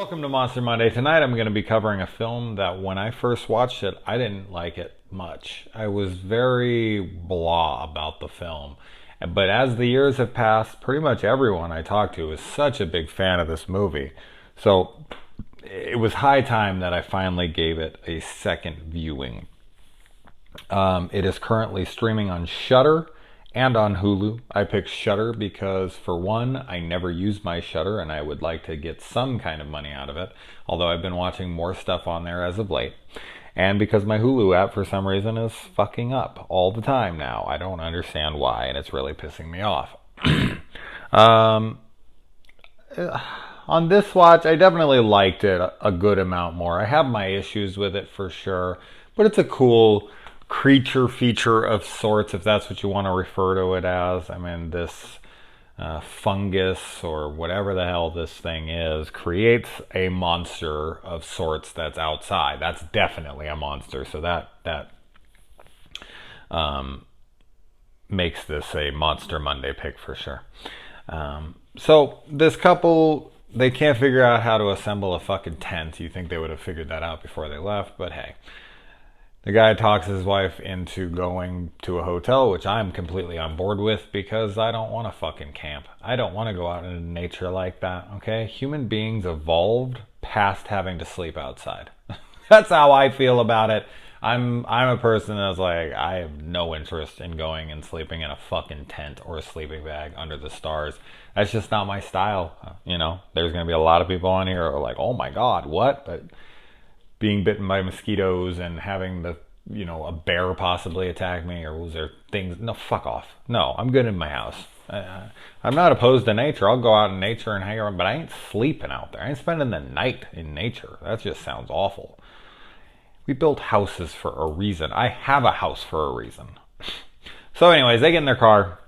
Welcome to Monster Monday. Tonight I'm going to be covering a film that when I first watched it, I didn't like it much. I was very blah about the film. But as the years have passed, pretty much everyone I talked to is such a big fan of this movie. So it was high time that I finally gave it a second viewing. It is currently streaming on Shudder and on Hulu. I picked Shudder because, for one, I never use my Shudder and I would like to get some kind of money out of it, although I've been watching more stuff on there as of late. And because my Hulu app, for some reason, is fucking up all the time now. I don't understand why, and it's really pissing me off. On this watch, I definitely liked it a good amount more. I have my issues with it for sure, but it's a cool creature feature of sorts, if that's what you want to refer to it as. I mean, this fungus or whatever the hell this thing is creates a monster of sorts that's outside. That's definitely a monster. So that makes this a Monster Monday pick for sure. So this couple, they can't figure out how to assemble a fucking tent. You think they would have figured that out before they left, but hey. The guy talks his wife into going to a hotel, which I'm completely on board with because I don't want to fucking camp. I don't want to go out into nature like that, okay? Human beings evolved past having to sleep outside. That's how I feel about it. I'm a person that's like, I have no interest in going and sleeping in a fucking tent or a sleeping bag under the stars. That's just not my style. You know, there's going to be a lot of people on here who are like, oh my God, what? But being bitten by mosquitoes and having a bear possibly attack me, or was there things? No, fuck off. No, I'm good in my house. I'm not opposed to nature. I'll go out in nature and hang around, but I ain't sleeping out there. I ain't spending the night in nature. That just sounds awful. We built houses for a reason. I have a house for a reason. So anyways, they get in their car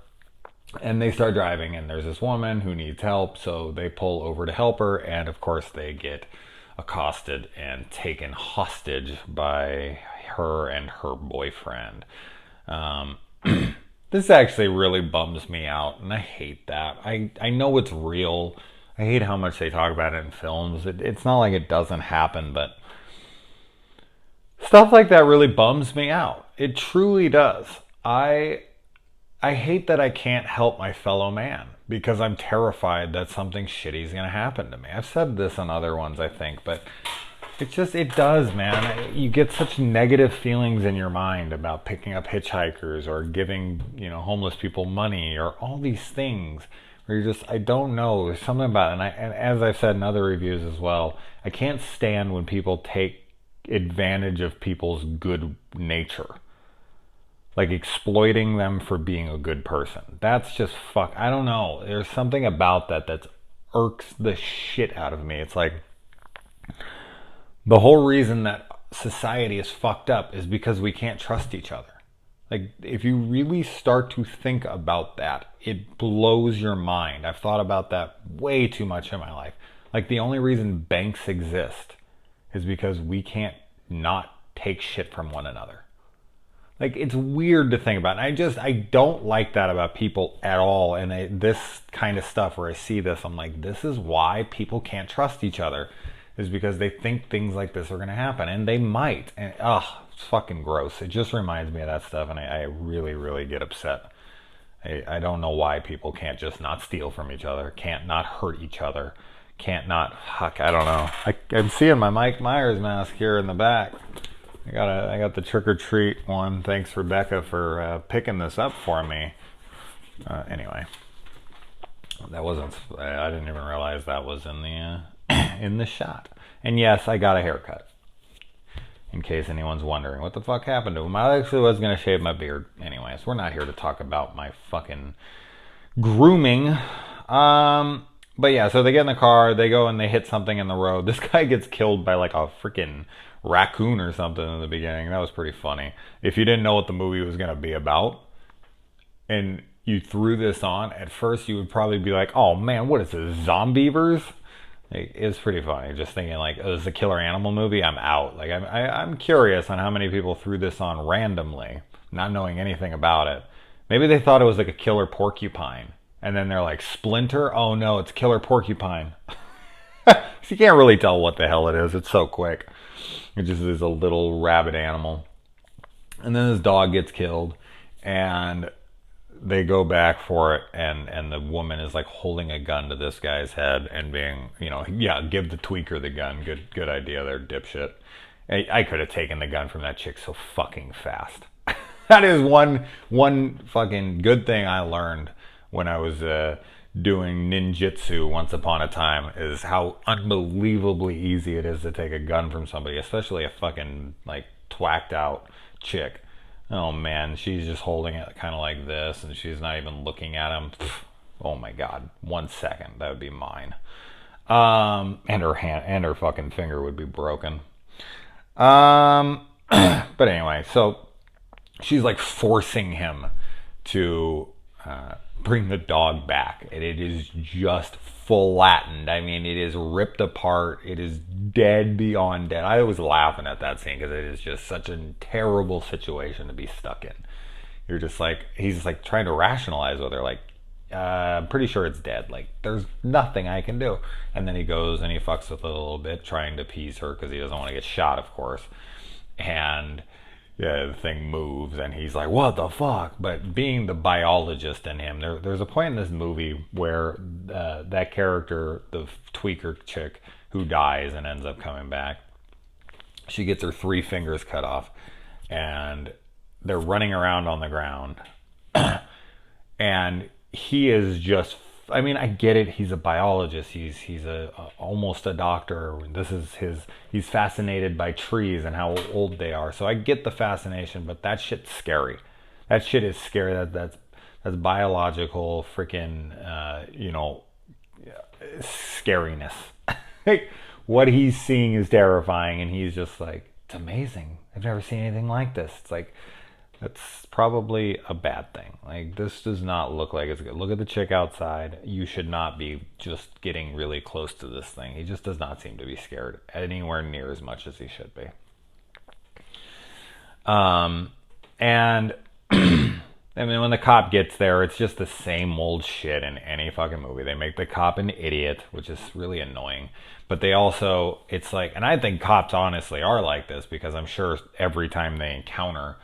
and they start driving, and there's this woman who needs help, so they pull over to help her, and of course they get accosted and taken hostage by her and her boyfriend. This actually really bums me out, and I hate that. I know it's real. I hate how much they talk about it in films. It's not like it doesn't happen, but stuff like that really bums me out. It truly does. I hate that I can't help my fellow man because I'm terrified that something shitty is going to happen to me. I've said this on other ones, I think, but it does, man. You get such negative feelings in your mind about picking up hitchhikers or giving, homeless people money or all these things where you're just, I don't know. There's something about it. And as I've said in other reviews as well, I can't stand when people take advantage of people's good nature. Like exploiting them for being a good person. That's just I don't know. There's something about that irks the shit out of me. It's like the whole reason that society is fucked up is because we can't trust each other. Like if you really start to think about that, it blows your mind. I've thought about that way too much in my life. Like the only reason banks exist is because we can't not take shit from one another. Like, it's weird to think about. And I don't like that about people at all. And this kind of stuff where I see this, I'm like, this is why people can't trust each other. Is because they think things like this are going to happen. And they might. And, it's fucking gross. It just reminds me of that stuff. And I really, really get upset. I don't know why people can't just not steal from each other. Can't not hurt each other. Can't not, I don't know. I'm seeing my Mike Myers mask here in the back. I got the trick or treat one. Thanks, Rebecca, for picking this up for me. Anyway, that wasn't. I didn't even realize that was in the in the shot. And yes, I got a haircut. In case anyone's wondering what the fuck happened to him, I actually was gonna shave my beard. Anyways, we're not here to talk about my fucking grooming. But yeah, so they get in the car, they go and they hit something in the road. This guy gets killed by like a freaking raccoon or something in the beginning. That was pretty funny. If you didn't know what the movie was going to be about and you threw this on, at first you would probably be like, oh man, what is this, Zombievers? It's pretty funny. Just thinking like, oh, this is a killer animal movie, I'm out. Like I'm curious on how many people threw this on randomly, not knowing anything about it. Maybe they thought it was like a killer porcupine. And then they're like, Splinter? Oh no, it's killer porcupine. 'Cause you can't really tell what the hell it is. It's so quick. It just is a little rabid animal. And then this dog gets killed, and they go back for it, and the woman is like holding a gun to this guy's head and being, yeah, give the tweaker the gun. Good idea there, dipshit. I could have taken the gun from that chick so fucking fast. That is one fucking good thing I learned when I was doing ninjutsu once upon a time, is how unbelievably easy it is to take a gun from somebody, especially a fucking like twacked out chick. Oh man, she's just holding it kind of like this, and she's not even looking at him. Oh my god, 1 second, that would be mine. And her hand and her fucking finger would be broken. But anyway, so she's like forcing him to bring the dog back, and it is just flattened. I mean, it is ripped apart. It is dead beyond dead. I was laughing at that scene because it is just such a terrible situation to be stuck in. You're just like, he's just like trying to rationalize with her, like, I'm pretty sure it's dead. Like, there's nothing I can do. And then he goes and he fucks with it a little bit, trying to appease her because he doesn't want to get shot, of course. And yeah, the thing moves, and he's like, what the fuck? But being the biologist in him, there's a point in this movie where that character, the tweaker chick who dies and ends up coming back, she gets her 3 fingers cut off, and they're running around on the ground. And he is just, I mean, I get it. He's a biologist. He's almost a doctor. This is he's fascinated by trees and how old they are. So I get the fascination, but that shit's scary. That shit is scary. That's biological freaking, scariness. What he's seeing is terrifying, and he's just like, it's amazing. I've never seen anything like this. It's like, that's probably a bad thing. Like, this does not look like it's good. Look at the chick outside. You should not be just getting really close to this thing. He just does not seem to be scared anywhere near as much as he should be. And I mean, when the cop gets there, it's just the same old shit in any fucking movie. They make the cop an idiot, which is really annoying. But they also, it's like, and I think cops honestly are like this, because I'm sure every time they encounter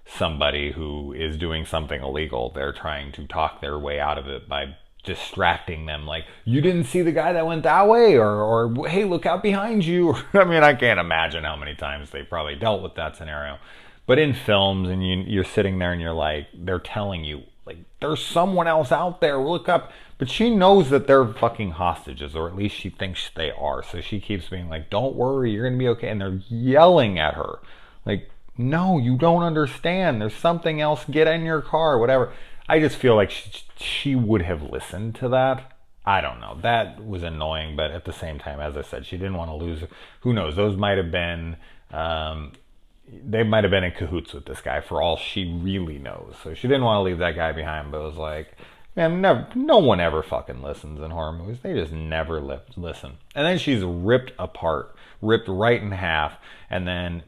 somebody who is doing something illegal, they're trying to talk their way out of it by distracting them, like, you didn't see the guy that went that way, or hey, look out behind you. I mean, I can't imagine how many times they probably dealt with that scenario. But in films, and you're sitting there and you're like, they're telling you, like, there's someone else out there, look up. But she knows that they're fucking hostages, or at least she thinks they are. So she keeps being like, don't worry, you're gonna be okay. And they're yelling at her, like, no, you don't understand. There's something else. Get in your car, whatever. I just feel like she would have listened to that. I don't know. That was annoying, but at the same time, as I said, she didn't want to lose. Who knows? Those might have been, they might have been in cahoots with this guy for all she really knows. So she didn't want to leave that guy behind, but it was like, man, no one ever fucking listens in horror movies. They just never listen. And then she's ripped apart, ripped right in half, and then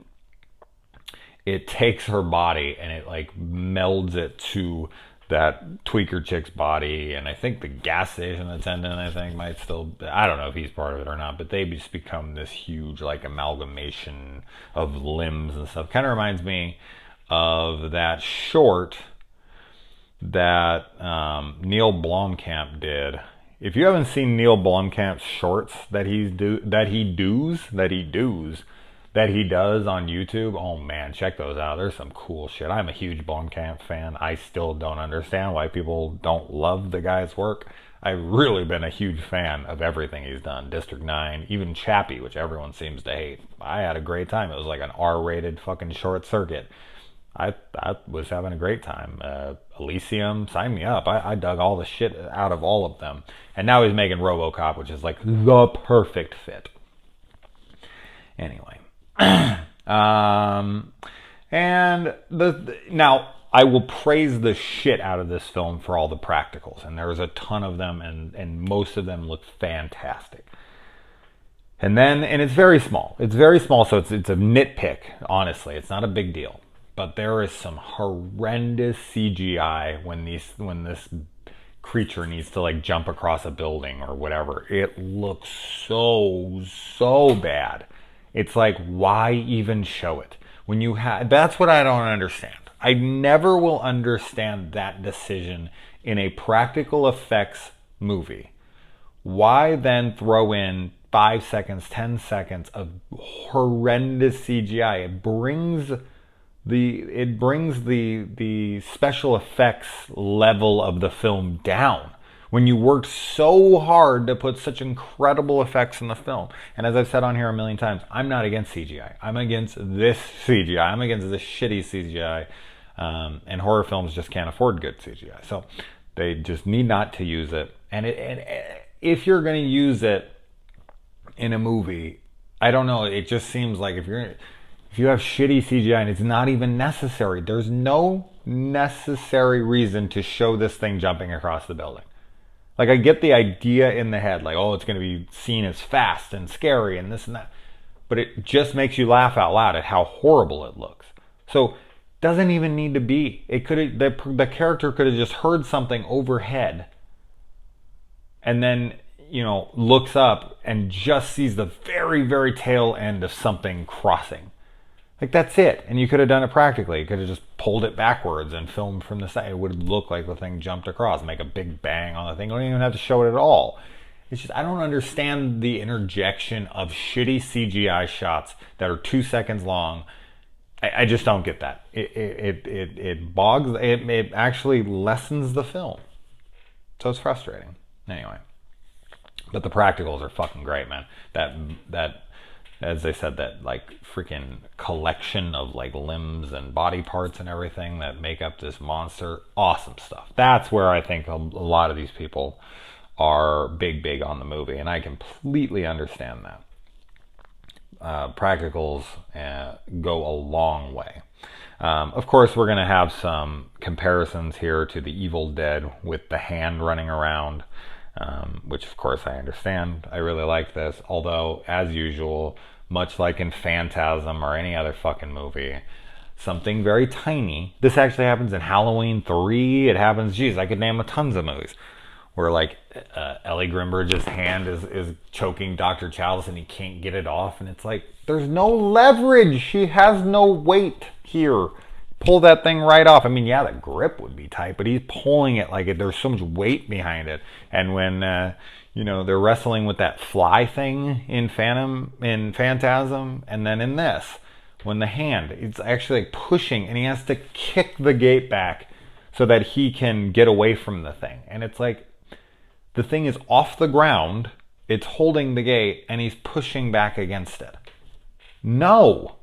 it takes her body and it like melds it to that tweaker chick's body, and I think the gas station attendant, I think, might still, I don't know if he's part of it or not, but they just become this huge like amalgamation of limbs and stuff. Kind of reminds me of that short that Neil Blomkamp did. If you haven't seen Neil Blomkamp's shorts that he does on YouTube, oh man, check those out. There's some cool shit. I'm a huge Blomkamp fan. I still don't understand why people don't love the guy's work. I've really been a huge fan of everything he's done. District 9, even Chappie, which everyone seems to hate. I had a great time. It was like an R-rated fucking short circuit. I was having a great time. Elysium, sign me up. I dug all the shit out of all of them. And now he's making RoboCop, which is like the perfect fit. Anyway. Now I will praise the shit out of this film for all the practicals, and there's a ton of them, and most of them look fantastic. And it's very small. It's very small, so it's a nitpick. Honestly, it's not a big deal. But there is some horrendous CGI when this creature needs to like jump across a building or whatever. It looks so bad. It's like, why even show it when you have? That's what I don't understand. I never will understand that decision in a practical effects movie. Why then throw in 5 seconds, 10 seconds of horrendous CGI? It brings the special effects level of the film down when you worked so hard to put such incredible effects in the film. And as I've said on here a million times, I'm not against CGI. I'm against this CGI. I'm against this shitty CGI. And horror films just can't afford good CGI. So they just need not to use it. And if you're going to use it in a movie, I don't know, it just seems like if you have shitty CGI and it's not even necessary, there's no necessary reason to show this thing jumping across the building. Like, I get the idea in the head, like, oh, it's going to be seen as fast and scary and this and that. But it just makes you laugh out loud at how horrible it looks. So, doesn't even need to be. It could the character could have just heard something overhead and then, looks up and just sees the very, very tail end of something crossing. Like, that's it. And you could have done it practically. You could have just pulled it backwards and filmed from the side. It would look like the thing jumped across, make a big bang on the thing. You don't even have to show it at all. It's just, I don't understand the interjection of shitty CGI shots that are 2 seconds long. I just don't get that. It bogs, it actually lessens the film. So it's frustrating. Anyway. But the practicals are fucking great, man. That as they said, that like freaking collection of like limbs and body parts and everything that make up this monster, awesome stuff. That's where I think a lot of these people are big on the movie, and I completely understand that. Practicals go a long way. Of course, we're going to have some comparisons here to the Evil Dead with the hand running around, which of course I understand. I really like this, although as usual, much like in Phantasm or any other fucking movie, something very tiny. This actually happens in Halloween 3. It happens, geez, I could name tons of movies where like Ellie Grimbridge's hand is choking Dr. Chalice and he can't get it off, and it's like, there's no leverage. She has no weight here. Pull that thing right off. I mean, yeah, the grip would be tight, but he's pulling it like there's so much weight behind it. And when they're wrestling with that fly thing in Phantasm, and then in this, when the hand, it's actually like pushing, and he has to kick the gate back so that he can get away from the thing. And it's like, the thing is off the ground, it's holding the gate, and he's pushing back against it. No,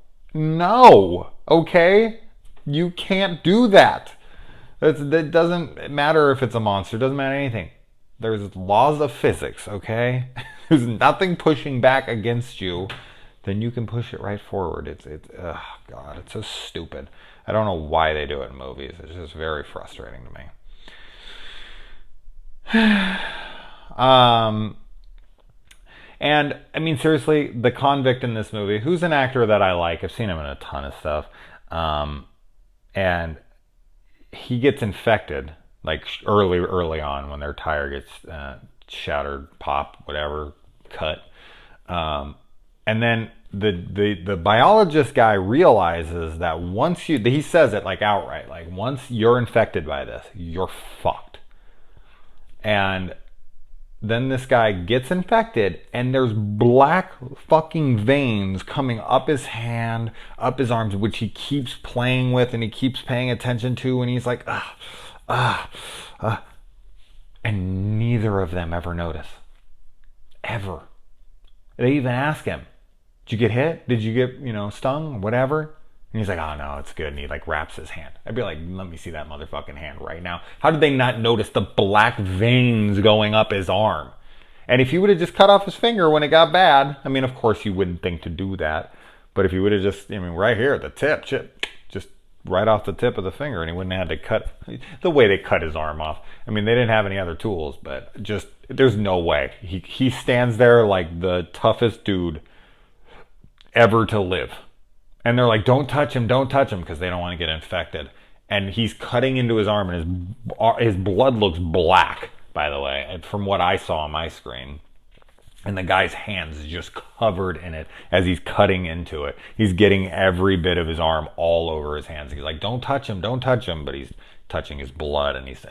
okay? You can't do that. That doesn't matter if it's a monster. It doesn't matter anything. There's laws of physics, okay? There's nothing pushing back against you. Then you can push it right forward. Oh God, it's so stupid. I don't know why they do it in movies. It's just very frustrating to me. And I mean, seriously, the convict in this movie, who's an actor that I like, I've seen him in a ton of stuff, and he gets infected like early on when their tire gets shattered, pop, whatever, cut, and then the biologist guy realizes that he says it like outright, like, once you're infected by this, you're fucked. And then this guy gets infected, and there's black fucking veins coming up his hand, up his arms, which he keeps playing with and he keeps paying attention to, and he's like, and neither of them ever notice. Ever. They even ask him, did you get hit? Did you get, stung? Whatever. And he's like, oh no, it's good. And he like wraps his hand. I'd be like, let me see that motherfucking hand right now. How did they not notice the black veins going up his arm? And if he would have just cut off his finger when it got bad, I mean, of course you wouldn't think to do that. But if he would have just, right here, the tip, just right off the tip of the finger, and he wouldn't have had to cut, the way they cut his arm off. I mean, they didn't have any other tools, but just, there's no way. He stands there like the toughest dude ever to live. And they're like, don't touch him, because they don't want to get infected. and he's cutting into his arm, and his blood looks black, by the way, from what I saw on my screen. And the guy's hands is just covered in it as he's cutting into it. He's getting every bit of his arm all over his hands. He's like, don't touch him, don't touch him. But he's touching his blood, and he's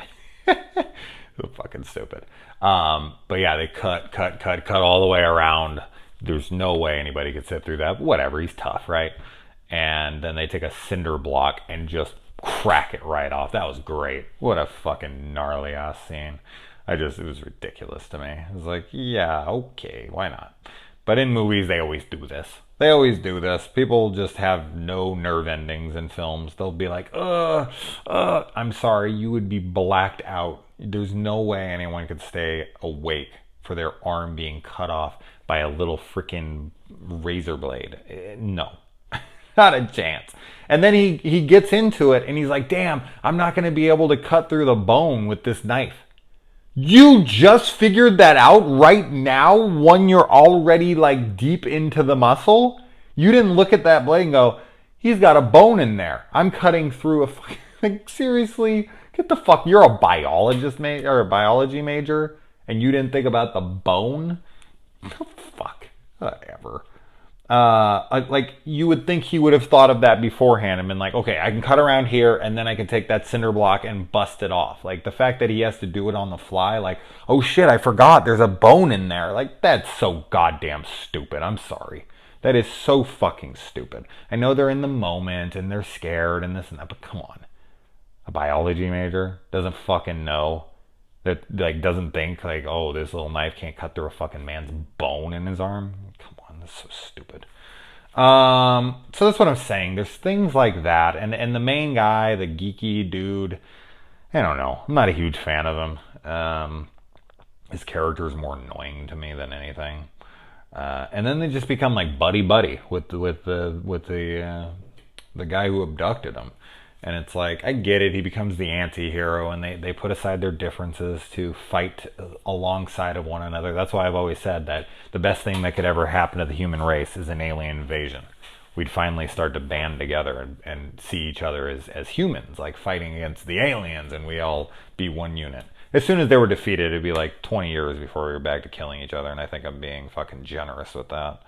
so fucking stupid. But yeah, they cut all the way around. There's no way anybody could sit through that. Whatever, he's tough, right? And then they take a cinder block and just crack it right off. That was great. What a fucking gnarly ass scene. It was ridiculous to me. It was like, yeah, okay, why not? But in movies, they always do this. They always do this. People just have no nerve endings in films. They'll be like, I'm sorry, you would be blacked out. There's no way anyone could stay awake for their arm being cut off by a little freaking razor blade. No, not a chance. And then he gets into it, and he's like, damn, I'm not going to be able to cut through the bone with this knife. You just figured that out right now when you're already like deep into the muscle? You didn't look at that blade and go, he's got a bone in there. I'm cutting through like, seriously? Get the fuck, you're a biologist or a biology major and you didn't think about the bone? Fuck, whatever. Like you would think he would have thought of that beforehand and been like, okay, I can cut around here and then I can take that cinder block and bust it off. Like the fact that he has to do it on the fly, like, oh shit, I forgot there's a bone in there. Like that's so goddamn stupid. I'm sorry. That is so fucking stupid. I know they're in the moment and they're scared and this and that, but come on. A biology major doesn't fucking know that, like, doesn't think like, oh, this little knife can't cut through a fucking man's bone in his arm. Come on, that's so stupid. So that's what I'm saying. There's things like that, and the main guy, the geeky dude, I don't know. I'm not a huge fan of him. His character is more annoying to me than anything. And then they just become like buddy with the guy who abducted him. And it's like, I get it, he becomes the anti-hero, and they put aside their differences to fight alongside of one another. That's why I've always said that the best thing that could ever happen to the human race is an alien invasion. We'd finally start to band together and see each other as humans, like fighting against the aliens, and we all be one unit. As soon as they were defeated, it'd be like 20 years before we were back to killing each other, and I think I'm being fucking generous with that.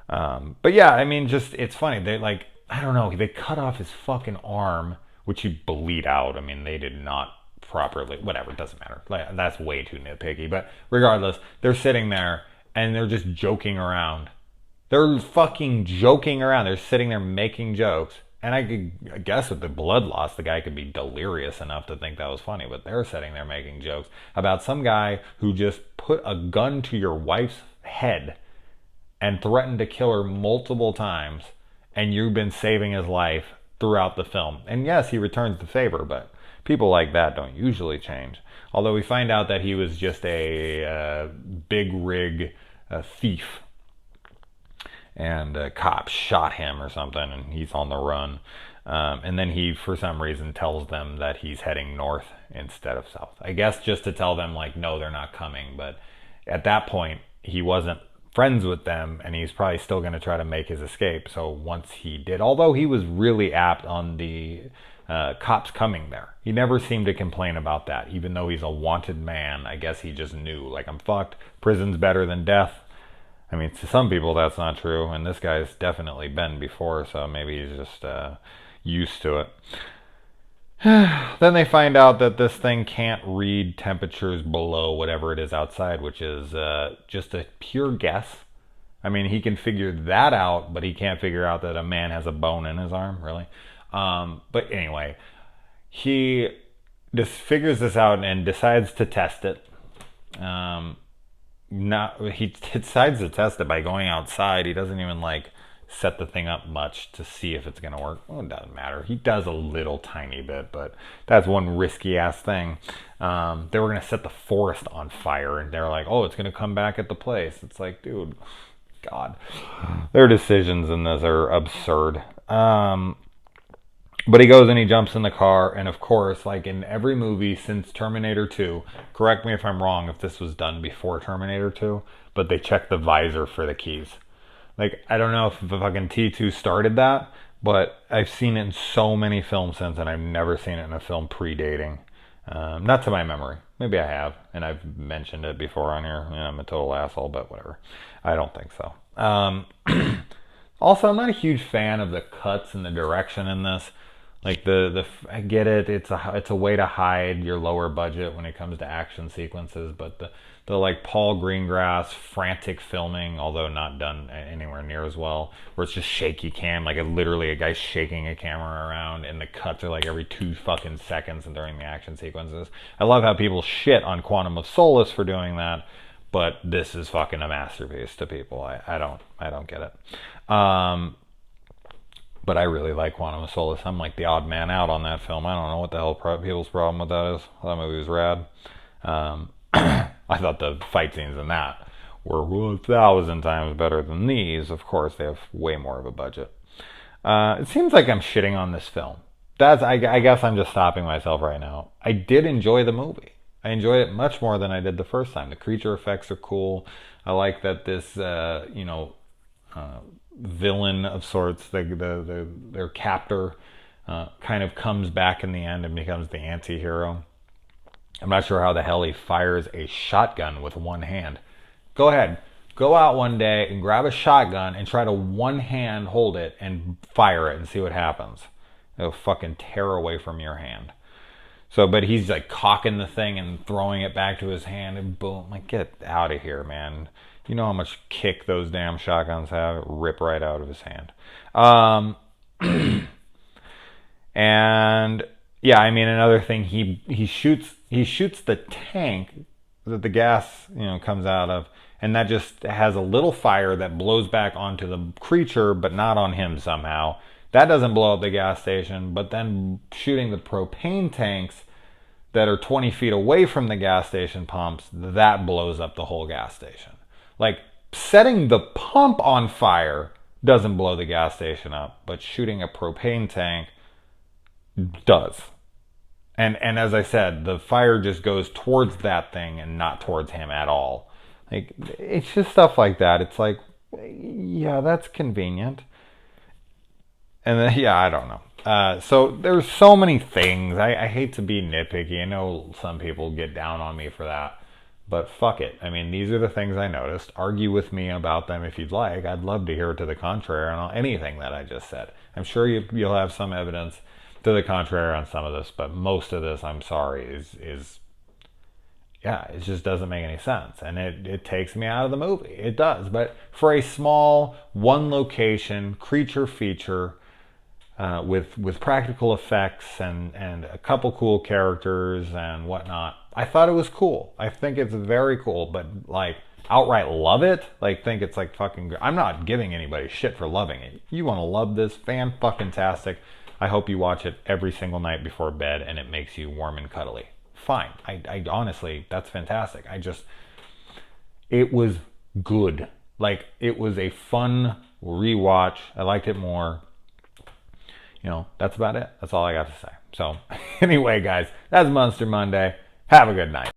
But yeah, I mean, just, it's funny. They like, I don't know, they cut off his fucking arm, which he'd bleed out. I mean, they did not properly, whatever, it doesn't matter. Like, that's way too nitpicky. But regardless, they're sitting there and they're just joking around. They're fucking joking around. They're sitting there making jokes. And I guess with the blood loss, the guy could be delirious enough to think that was funny. But they're sitting there making jokes about some guy who just put a gun to your wife's head and threatened to kill her multiple times. And you've been saving his life throughout the film. And yes, he returns the favor, but people like that don't usually change. Although we find out that he was just a big rig thief. And cops shot him or something, and he's on the run. And then he, for some reason, tells them that he's heading north instead of south. I guess just to tell them, like, no, they're not coming. But at that point, he wasn't friends with them, and he's probably still going to try to make his escape. So once he did, although he was really apt on the cops coming there, he never seemed to complain about that. Even though he's a wanted man, I guess he just knew, like, I'm fucked. Prison's better than death. I mean, to some people that's not true, and this guy's definitely been before, so maybe he's just used to it. Then they find out that this thing can't read temperatures below whatever it is outside, which is just a pure guess. I mean, he can figure that out, but he can't figure out that a man has a bone in his arm, really. But anyway, he just figures this out and decides to test it. He decides to test it by going outside. He doesn't even like set the thing up much to see if it's going to work. Well, it doesn't matter. He does a little tiny bit, but that's one risky ass thing. They were going to set the forest on fire, and they're like, oh, it's going to come back at the place. It's like, dude, God, their decisions in this are absurd. But he goes and he jumps in the car, and of course, like in every movie since Terminator 2, correct me if I'm wrong if this was done before Terminator 2, but they check the visor for the keys. Like, I don't know if the fucking T2 started that, But I've seen it in so many films since, and I've never seen it in a film predating. Not to my memory. Maybe I have, and I've mentioned it before on here. I'm a total asshole, but whatever. I don't think so. Also, I'm not a huge fan of the cuts and the direction in this. Like I get it. It's a way to hide your lower budget when it comes to action sequences, but the like Paul Greengrass frantic filming, although not done anywhere near as well, where it's just shaky cam, like literally a guy shaking a camera around, and the cuts are like every 2 fucking seconds and during the action sequences. I love how people shit on Quantum of Solace for doing that, but this is fucking a masterpiece to people. I don't get it. But I really like Quantum of Solace. I'm like the odd man out on that film. I don't know what the hell people's problem with that is. That movie was rad. I thought the fight scenes in that were 1,000 times better than these. Of course, they have way more of a budget. It seems like I'm shitting on this film. I guess I'm just stopping myself right now. I did enjoy the movie. I enjoyed it much more than I did the first time. The creature effects are cool. I like that this, villain of sorts, their captor, kind of comes back in the end and becomes the anti-hero. I'm not sure how the hell he fires a shotgun with one hand. Go ahead. Go out one day and grab a shotgun and try to one hand hold it and fire it and see what happens. It'll fucking tear away from your hand. So, but he's like cocking the thing and throwing it back to his hand and boom. Like, get out of here, man. You know how much kick those damn shotguns have? It rip right out of his hand. And yeah, I mean, another thing, he shoots the tank that the gas, comes out of, and that just has a little fire that blows back onto the creature, but not on him somehow. That doesn't blow up the gas station, but then shooting the propane tanks that are 20 feet away from the gas station pumps, that blows up the whole gas station. Like, setting the pump on fire doesn't blow the gas station up, but shooting a propane tank does. And as I said, the fire just goes towards that thing and not towards him at all. Like, it's just stuff like that. It's like, yeah, that's convenient. And then, yeah, I don't know. So there's so many things. I hate to be nitpicky. I know some people get down on me for that. But fuck it. I mean, these are the things I noticed. Argue with me about them if you'd like. I'd love to hear to the contrary on anything that I just said. I'm sure you'll have some evidence to the contrary on some of this, but most of this, I'm sorry, is yeah, it just doesn't make any sense. And it takes me out of the movie. It does. But for a small, one location, creature feature, with practical effects and a couple cool characters and whatnot, I thought it was cool. I think it's very cool, but like outright love it, like think it's like fucking. I'm not giving anybody shit for loving it. You want to love this, fan fucking tastic. I hope you watch it every single night before bed and it makes you warm and cuddly. Fine. I honestly, that's fantastic. It was good. Like, it was a fun rewatch. I liked it more. That's about it. That's all I got to say. So anyway, guys, that's Monster Monday. Have a good night.